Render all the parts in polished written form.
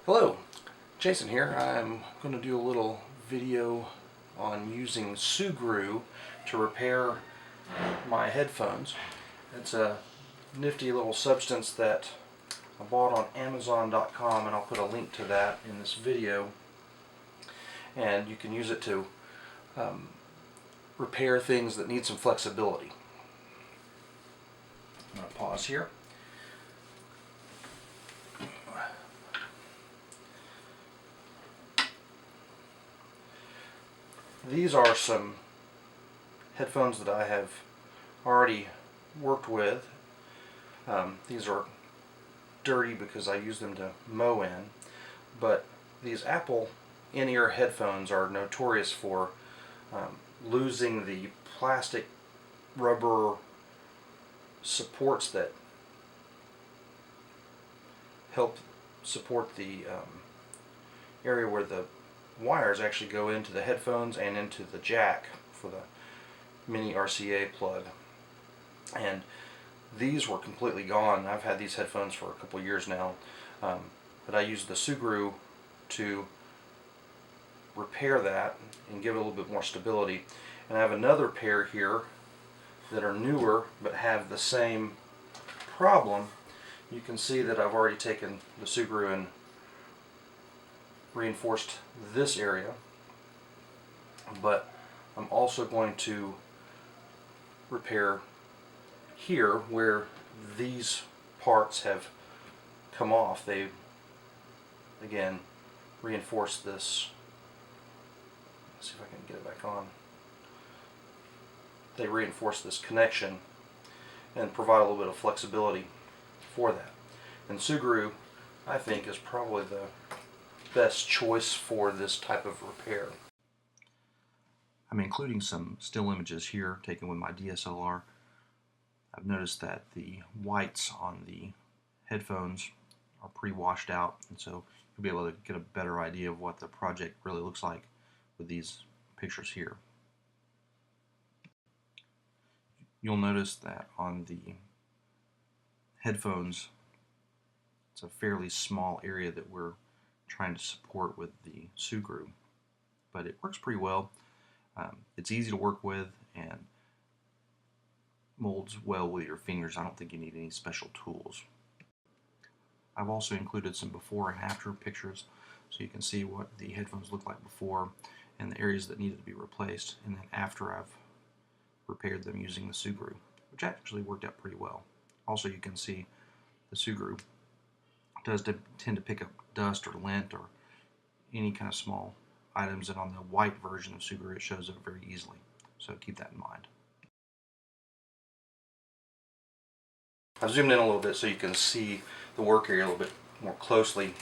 Hello, Jason here. I'm going to do a little video on using Sugru to repair my headphones. It's a nifty little substance that I bought on Amazon.com, and I'll put a link to that in this video. And you can use it to repair things that need some flexibility. I'm going to pause here. These are some headphones that I have already worked with. These are dirty because I use them to mow in, but these Apple in-ear headphones are notorious for losing the plastic rubber supports that help support the area where the wires actually go into the headphones and into the jack for the mini RCA plug. And these were completely gone. I've had these headphones for a couple years now, but I used the Sugru to repair that and give it a little bit more stability. And I have another pair here that are newer but have the same problem. You can see that I've already taken the Sugru and reinforced this area, but I'm also going to repair here where these parts have come off. They again reinforce this. Let's see if I can get it back on. They reinforce this connection and provide a little bit of flexibility for that. And Sugru, I think, is probably the best choice for this type of repair. I'm including some still images here taken with my DSLR. I've noticed that the whites on the headphones are pre-washed out, and so you'll be able to get a better idea of what the project really looks like with these pictures here. You'll notice that on the headphones it's a fairly small area that we're trying to support with the Sugru, but it works pretty well. It's easy to work with and molds well with your fingers. I don't think you need any special tools. I've also included some before and after pictures so you can see what the headphones look like before and the areas that needed to be replaced, and then after I've repaired them using the Sugru, which actually worked out pretty well. Also, you can see the Sugru does tend to pick up dust or lint or any kind of small items, and on the white version of Sugru it shows up very easily, so keep that in mind. I've zoomed in a little bit so you can see the work area a little bit more closely.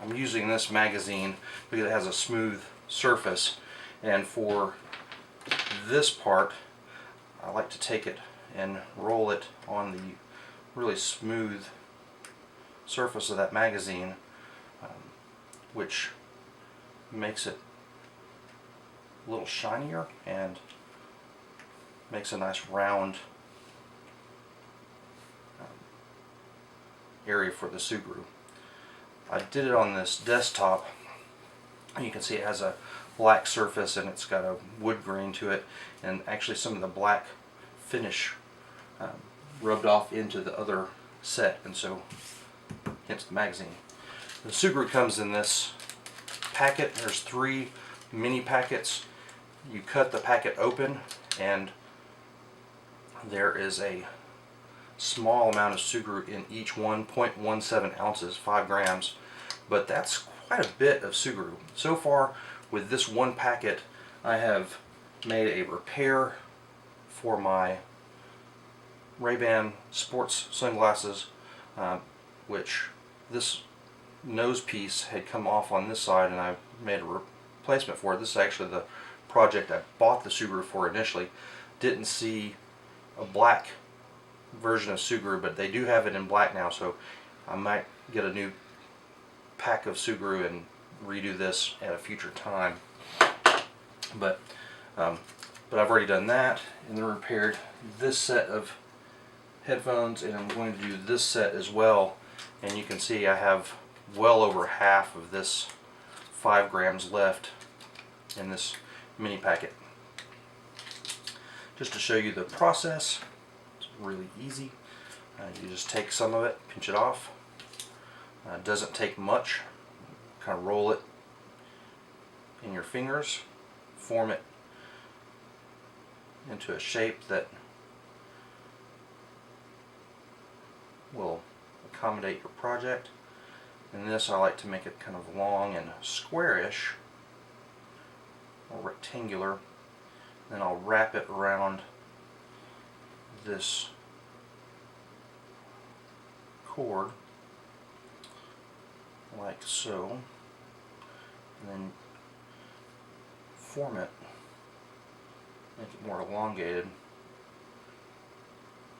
I'm using this magazine because it has a smooth surface, and for this part I like to take it and roll it on the really smooth surface of that magazine, which makes it a little shinier and makes a nice round area for the Sugru. I did it on this desktop, and you can see it has a black surface and it's got a wood grain to it, and actually some of the black finish rubbed off into the other set, and so hence the magazine. The Sugru comes in this packet. There's 3 mini packets. You cut the packet open and there is a small amount of Sugru in each one, 0.17 ounces, 5 grams, but that's quite a bit of Sugru. So far with this one packet I have made a repair for my Ray-Ban sports sunglasses, which this nose piece had come off on this side, and I made a replacement for it. This is actually the project I bought the Sugru for initially. Didn't see a black version of Sugru, but they do have it in black now, so I might get a new pack of Sugru and redo this at a future time. But I've already done that, and then repaired this set of headphones, and I'm going to do this set as well. And you can see I have well over half of this 5 grams left in this mini packet. Just to show you the process, it's really easy. You just take some of it, pinch it off. It doesn't take much. Kind of roll it in your fingers, form it into a shape that will accommodate your project. In this, I like to make it kind of long and squarish or rectangular. Then I'll wrap it around this cord like so, and then form it, make it more elongated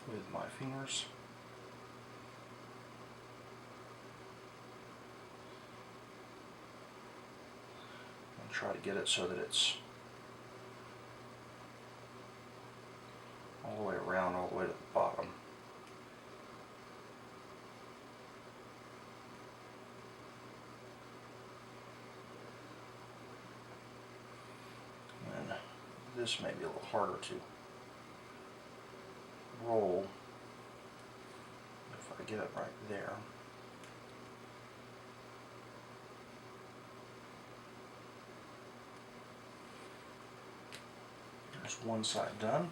with my fingers. And try to get it so that it's all the way around, all the way to the bottom. And this may be a little harder to roll if I get it right there. There's one side done.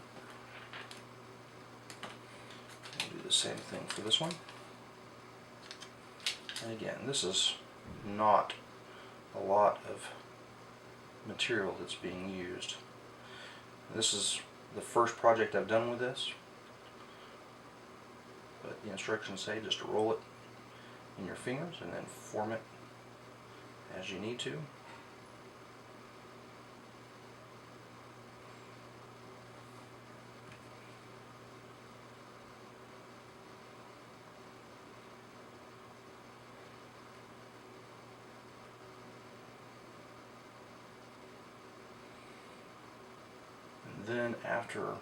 We'll do the same thing for this one. And again, this is not a lot of material that's being used. This is the first project I've done with this, but the instructions say just to roll it in your fingers and then form it as you need to. Then after you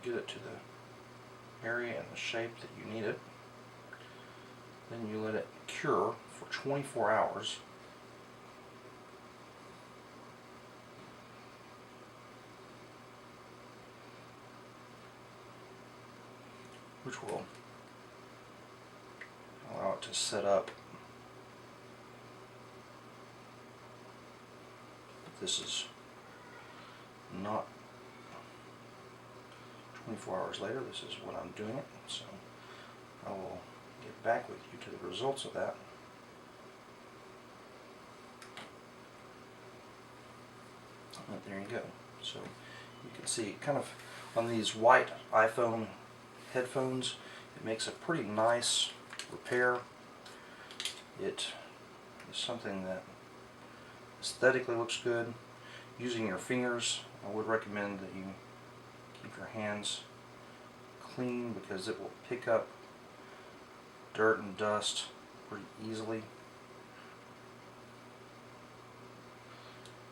get it to the area and the shape that you need it, then you let it cure for 24 hours. Which will allow it to set up. This is not 24 hours later. This is when I'm doing it, so I will get back with you to the results of that. And there you go. So you can see kind of on these white iPhone headphones, it makes a pretty nice repair. It is something that aesthetically looks good. Using your fingers, I would recommend that you keep your hands clean because it will pick up dirt and dust pretty easily.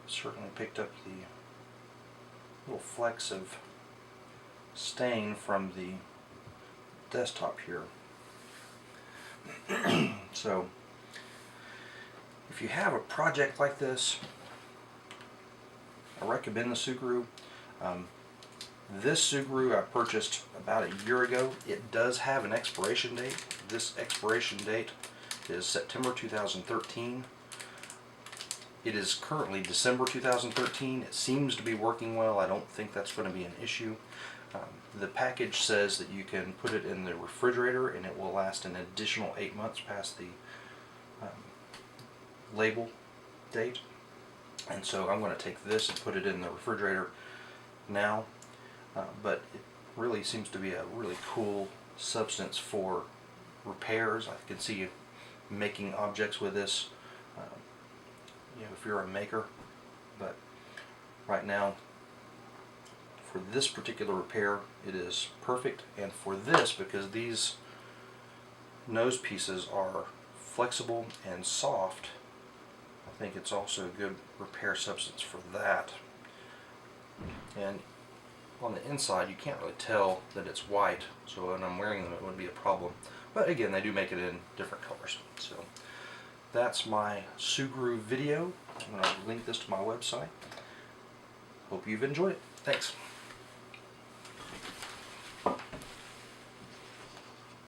Certainly picked up the little flecks of stain from the desktop here. So if you have a project like this, I recommend the Sugru. This Sugru I purchased about a year ago. It does have an expiration date. This expiration date is September 2013. It is currently December 2013. It seems to be working well. I don't think that's going to be an issue. The package says that you can put it in the refrigerator and it will last an additional 8 months past the label date. And so I'm going to take this and put it in the refrigerator now. But it really seems to be a really cool substance for repairs. I can see you making objects with this, if you're a maker. But right now, for this particular repair, it is perfect. And for this, because these nose pieces are flexible and soft, I think it's also a good repair substance for that. And on the inside, you can't really tell that it's white, so when I'm wearing them it would be a problem. But again, they do make it in different colors. So that's my Sugru video. I'm going to link this to my website. Hope you've enjoyed it. Thanks.